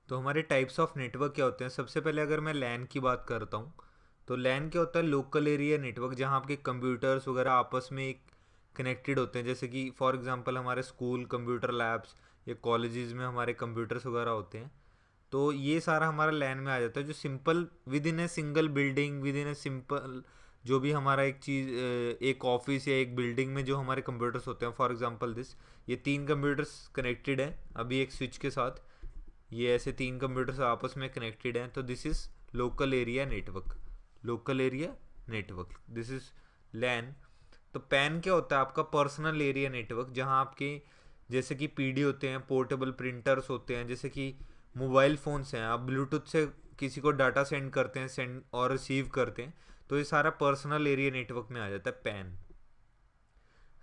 तो हमारे types of network क्या होते हैं? सबसे पहले अगर मैं लैन की बात करता हूँ, तो लैन क्या होता है? लोकल एरिया नेटवर्क, जहाँ आपके कंप्यूटर्स वगैरह आपस में कनेक्टेड होते हैं। जैसे कि फॉर एग्जांपल हमारे स्कूल कंप्यूटर लैब्स या कॉलेजेस में हमारे कंप्यूटर्स वगैरह होते हैं। तो ये सारा हमारा लैन में आ जाता है, जो simple with in a single building, with in a simple जो भी हमारा एक चीज़, एक ऑफिस या एक बिल्डिंग में जो हमारे कंप्यूटर्स होते हैं, फॉर एग्जांपल दिस, ये तीन कंप्यूटर्स कनेक्टेड हैं अभी एक स्विच के साथ। ये ऐसे तीन कंप्यूटर्स आपस में कनेक्टेड हैं, तो this is local area network. Local area network, this is LAN. तो पैन क्या होता है? आपका पर्सनल एरिया नेटवर्क, जहाँ आपके जैसे कि पीडी होते हैं, पोर्टेबल प्रिंटर्स होते हैं, जैसे कि मोबाइल फ़ोन्स हैं, आप ब्लूटूथ से किसी को डाटा सेंड करते हैं, सेंड और रिसीव करते हैं, तो ये सारा पर्सनल एरिया नेटवर्क में आ जाता है PAN.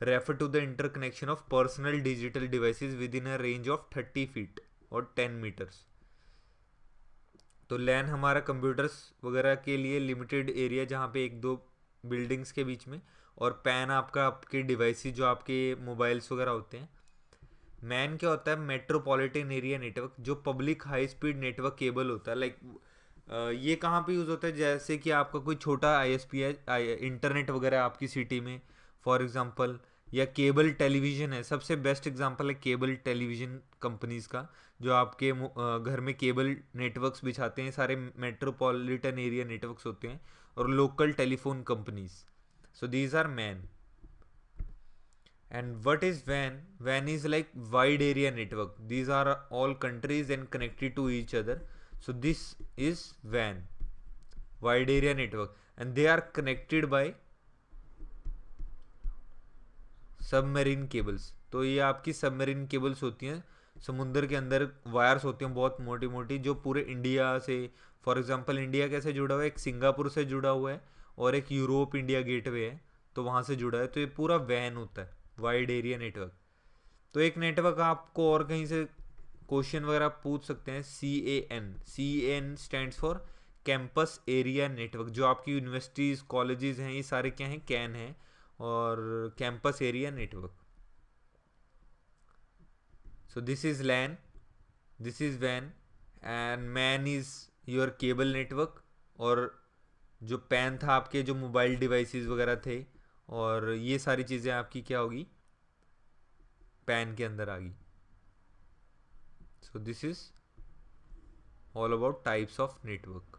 Refer to the interconnection of personal digital devices within a range of 30 feet और 10 मीटर्स। तो लैन हमारा कंप्यूटर्स वगैरह के लिए लिमिटेड एरिया, जहाँ पे एक दो बिल्डिंग्स के बीच में। और पैन आपका आपके डिवाइसेस जो आपके मोबाइल्स वगैरह होते हैं। मैन क्या होता है? मेट्रोपॉलिटन एरिया नेटवर्क, जो public high speed network cable होता है। लाइक ये कहाँ पे यूज़ होता है? जैसे कि आपका कोई छोटा आईएसपी है, इंटरनेट वगैरह आपकी सिटी में, फॉर एग्जांपल, या केबल टेलीविज़न है। सबसे बेस्ट एग्जांपल है केबल टेलीविज़न कंपनीज़ का, जो आपके घर में केबल नेटवर्क्स बिछाते हैं, सारे मेट्रोपॉलिटन एरिया नेटवर्क्स होते हैं। और local telephone companies, so these are MAN. And what is WAN? WAN is like wide area network. These are all countries and connected to each other. So this is WAN, wide area network, and they are connected by submarine cables. तो ये आपकी submarine cables होती हैं, समुद्र के अंदर wires होती हैं बहुत मोटी मोटी, जो पूरे इंडिया से, फॉर एग्जांपल इंडिया कैसे जुड़ा हुआ है? एक सिंगापुर से जुड़ा हुआ है, और एक यूरोप इंडिया गेटवे है, तो वहाँ से जुड़ा है। तो ये पूरा वैन होता है, वाइड एरिया नेटवर्क। तो एक नेटवर्क आपको और कहीं से क्वेश्चन वगैरह पूछ सकते हैं, C A N stands for campus area network. जो आपकी यूनिवर्सिटीज़ कॉलेजेस हैं, ये सारे क्या हैं? कैन हैं। और campus area network. So this is LAN, this is वैन, and MAN is your cable network. और जो पैन था आपके जो मोबाइल डिवाइसेस वगैरह थे, और ये सारी चीज़ें आपकी क्या होगी? पैन के अंदर आ गई। सो this is all about types of network.